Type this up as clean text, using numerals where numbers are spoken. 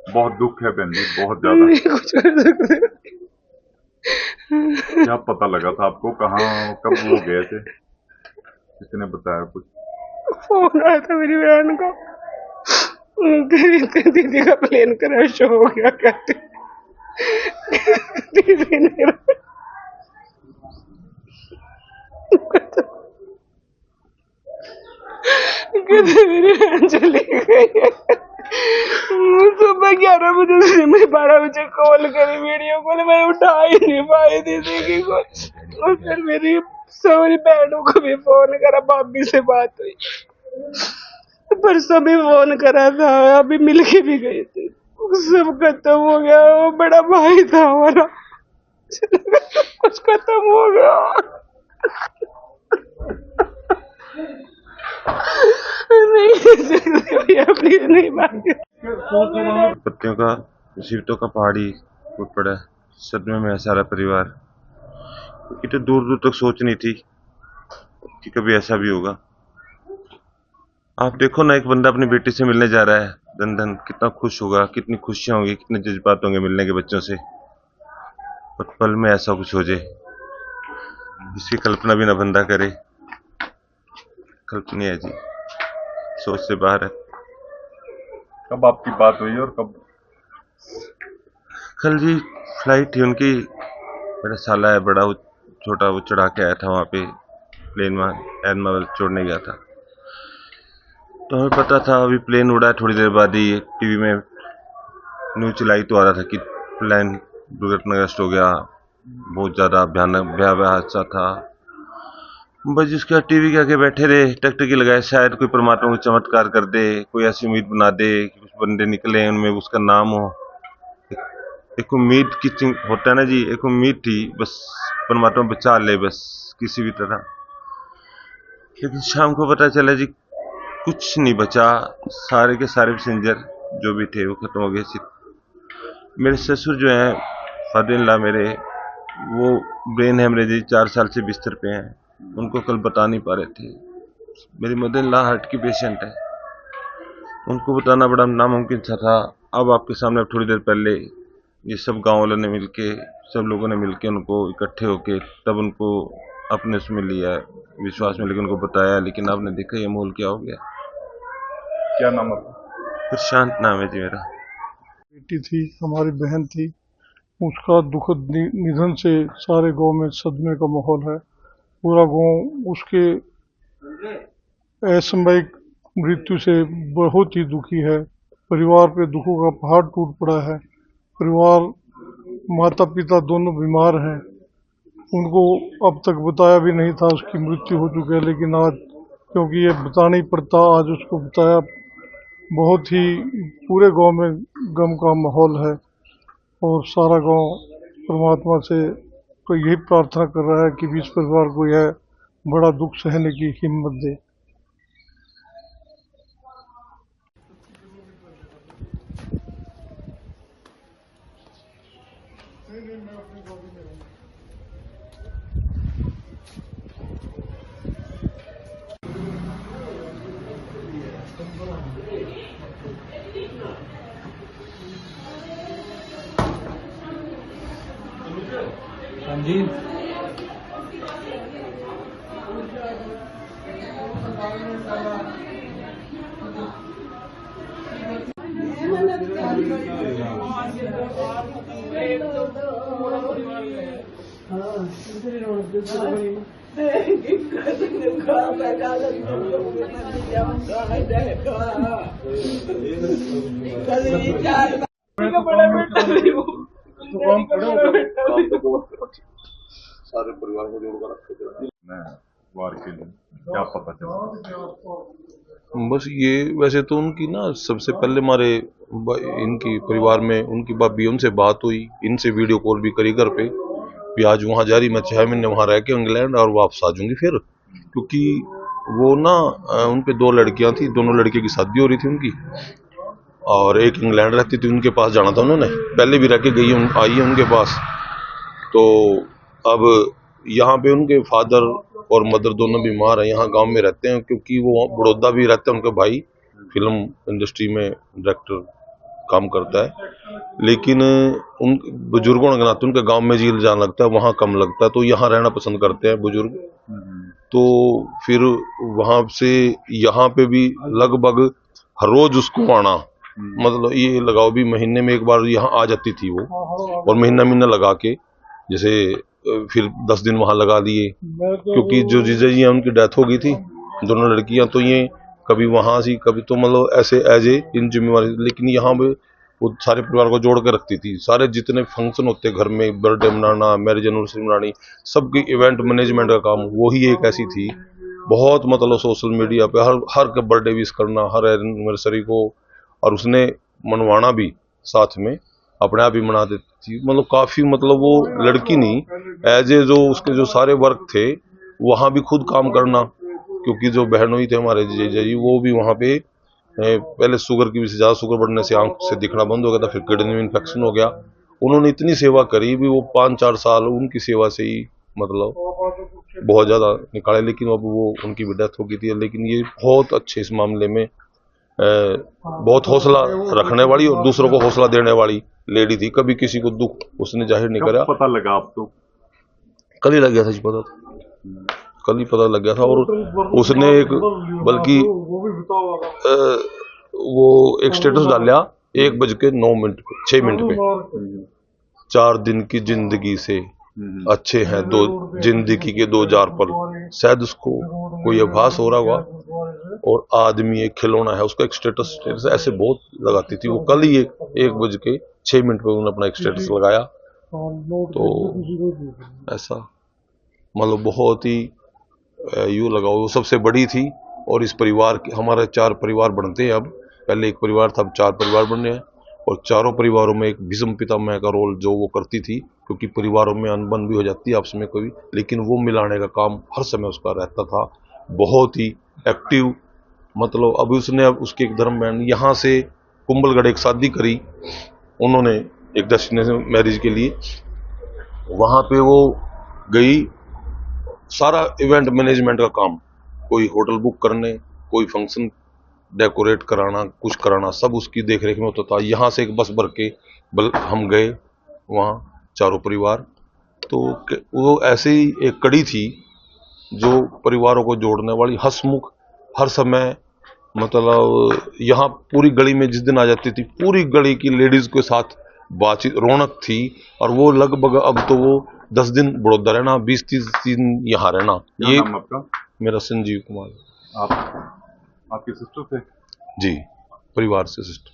बहुत दुख है बहन जी, बहुत ज्यादा। नहीं कुछ कर सकते। क्या पता लगा था आपको, कहाँ कब वो गए थे, किसने बताया कुछ? फोन आया था मेरी बहन का, तेरी दीदी का प्लेन क्रैश हो गया कहते। दीदी ने कहते मेरी बहन चली गई है। सुबह 11 बजे से मैं 12 बजे कॉल करी, वीडियो कॉल, मैं उठा ही नहीं पाई दीदी की कॉल। और फिर मेरी सारी बहनों को भी फोन करा, भाभी से बात हुई, परसों भी फोन करा था, अभी मिलके भी गए थे, सब खत्म हो गया। वो बड़ा भाई था हमारा, कुछ खत्म हो गया। नहीं अपनी नहीं मांगी। पत्तियों का मुसीबतों का पहाड़ी टूट पड़ा है, सदमे में है सारा परिवार। ये तो दूर दूर तक सोच नहीं थी कि कभी ऐसा भी होगा। आप देखो ना, एक बंदा अपनी बेटी से मिलने जा रहा है, धन धन कितना खुश होगा, कितनी खुशियां होंगी, कितने जज्बात होंगे मिलने के बच्चों से, और पल में ऐसा कुछ हो जाए, इसकी कल्पना भी ना बंदा करे। कल्पनीय है जी, सोच से बाहर है। कब आपकी बात हुई और कब? कल जी फ्लाइट थी उनकी, मेरा साला है बड़ा, वो छोटा, वो चढ़ा के आया था वहाँ पे प्लेन में, एयरमावल छोड़ने गया था। तो हमें पता था अभी प्लेन उड़ा है, थोड़ी देर बाद ही टीवी में न्यूज चलाई तो आ रहा था कि प्लेन दुर्घटनाग्रस्त हो गया, बहुत ज़्यादा भयानक भयावह हादसा था। बस जिसका टीवी के आगे बैठे रहे, टकटकी लगाए, शायद कोई परमात्मा को चमत्कार कर दे, कोई ऐसी उम्मीद बना दे कि कुछ बंदे निकले उनमें उसका नाम हो। एक उम्मीद की होता है ना जी, एक उम्मीद थी, बस परमात्मा बचा ले बस किसी भी तरह। लेकिन शाम को पता चला जी कुछ नहीं बचा, सारे के सारे पैसेंजर जो भी थे वो खत्म हो गए। मेरे ससुर जो हैं, फादर इन लॉ मेरे, वो ब्रेन हेमरेज 4 साल से बिस्तर पे हैं, उनको कल बता नहीं पा रहे थे। मेरी मदर इन लॉ हार्ट की पेशेंट है, उनको बताना बड़ा नामुमकिन सा था। अब आपके सामने थोड़ी देर पहले ये सब गांव वालों ने मिलके, सब लोगों ने मिलके उनको इकट्ठे होके तब उनको अपने उसमें लिया, विश्वास में लेकर उनको बताया। लेकिन आपने देखा ये माहौल क्या हो गया। क्या नाम है? प्रशांत नाम है जी मेरा। बेटी थी, हमारी बहन थी, उसका दुखद निधन से सारे गांव में सदमे का माहौल है। पूरा गांव उसके असामयिक मृत्यु से बहुत ही दुखी है। परिवार पे दुखों का पहाड़ टूट पड़ा है। परिवार, माता पिता दोनों बीमार हैं, उनको अब तक बताया भी नहीं था उसकी मृत्यु हो चुकी है, लेकिन आज क्योंकि ये बताना ही पड़ता, आज उसको बताया। बहुत ही पूरे गांव में गम का माहौल है और सारा गांव परमात्मा से तो यही प्रार्थना कर रहा है कि इस परिवार को यह बड़ा दुख सहने की हिम्मत दे। हाँ जी, सारे परिवार को जोड़कर रखे मैं वार के लिए क्या पता चला? बस ये वैसे तो उनकी ना सबसे पहले हमारे इनकी परिवार में उनकी भाभी, उनसे बात हुई, इनसे वीडियो कॉल भी करी घर पे भी आज वहाँ जा रही, मैं 6 महीने वहाँ रह के इंग्लैंड और वापस आ जाऊंगी फिर, क्योंकि वो ना उन पे 2 लड़कियां थी, दोनों लड़के की शादी हो रही थी उनकी, और एक इंग्लैंड रहती थी, उनके पास जाना था उन्होंने, पहले भी रह के गई आई है उनके पास। तो अब यहाँ पे उनके फादर और मदर दोनों बीमार हैं, यहाँ गांव में रहते हैं, क्योंकि वो बड़ौदा भी रहते हैं उनके भाई, फिल्म इंडस्ट्री में डायरेक्टर काम करता है, लेकिन उन बुजुर्गों के नाते उनके गांव में जी जाना लगता है, वहाँ कम लगता है, तो यहाँ रहना पसंद करते हैं बुजुर्ग। तो फिर वहाँ से यहाँ पे भी लगभग हर रोज उसको आना, मतलब ये लगाओ भी महीने में एक बार यहाँ आ जाती थी वो, और महीना लगा के, जैसे फिर 10 दिन वहाँ लगा दिए, क्योंकि जो जीजा जी हैं उनकी डेथ हो गई थी, दोनों लड़कियां, तो ये कभी वहाँ सी कभी तो मतलब ऐसे एज ए इन जिम्मेवारी, लेकिन यहाँ पे वो सारे परिवार को जोड़ के रखती थी। सारे जितने फंक्शन होते घर में, बर्थडे मनाना, मैरिज एनिवर्सरी मनानी, सबकी इवेंट मैनेजमेंट का काम वो ही एक ऐसी थी। बहुत मतलब सोशल मीडिया पे हर का बर्थडे विश करना, हर एनिवर्सरी को, और उसने मनवाना भी साथ में अपने आप ही मना देती थी। मतलब काफी, मतलब वो लड़की नहीं, एज ए जो उसके जो सारे वर्क थे वहाँ भी खुद काम करना, क्योंकि जो बहनोई थे हमारे जीजा जी वो भी वहाँ पे पहले शुगर की वजह से, ज़्यादा शुगर बढ़ने से आंख से दिखना बंद हो गया था, फिर किडनी में इन्फेक्शन हो गया। उन्होंने इतनी सेवा करी भी, वो 5-4 साल उनकी सेवा से ही मतलब बहुत ज़्यादा निकाले, लेकिन अब वो उनकी भी डेथ हो गई थी। लेकिन ये बहुत अच्छे इस मामले में बहुत हौसला रखने वाली और दूसरों को हौसला देने वाली लेडी थी। कभी किसी को दुख उसने जाहिर नहीं करा। पता लगा आपको? कल ही लग गया था जी, पता था, कल ही पता लग गया था। और उसने एक, बल्कि वो एक स्टेटस डाला 1:06 पे, 4 दिन की जिंदगी से अच्छे हैं जिंदगी के 2000 पल, शायद उसको कोई आभास हो रहा होगा। और आदमी एक खिलौना है, उसका एक स्टेटस ऐसे बहुत लगाती थी वो। कल ही 1:06 पे उन्होंने अपना एक स्टेटस लगाया। तो ऐसा मतलब बहुत ही यूँ लगाओ वो सबसे बड़ी थी। और इस परिवार के हमारे 4 परिवार बनते हैं अब, पहले एक परिवार था, अब 4 परिवार बने हैं। और चारों परिवारों में एक भीष्म पितामह का रोल जो वो करती थी, क्योंकि परिवारों में अनबन भी हो जाती है आपस में कोई, लेकिन वो मिलाने का काम हर समय उसका रहता था। बहुत ही एक्टिव, मतलब अब उसने उसके एक धर्म बहन यहाँ से कुंभलगढ़ एक शादी करी उन्होंने एक डेस्टिनेशन मैरिज के लिए, वहाँ पे वो गई, सारा इवेंट मैनेजमेंट का काम, कोई होटल बुक करने, कोई फंक्शन डेकोरेट कराना, कुछ कराना, सब उसकी देखरेख में होता था। यहाँ से एक बस भर के हम गए वहाँ चारों परिवार। तो वो ऐसे ही एक कड़ी थी जो परिवारों को जोड़ने वाली, हंसमुख, हर समय, मतलब यहाँ पूरी गली में जिस दिन आ जाती थी पूरी गली की लेडीज के साथ बातचीत, रौनक थी। और वो लगभग अब तो वो 10 दिन बड़ौदा रहना, 20-30 दिन यहाँ रहना। ये आपका? मेरा संजीव कुमार। आपकी सिस्टर थे? जी, परिवार से सिस्टर।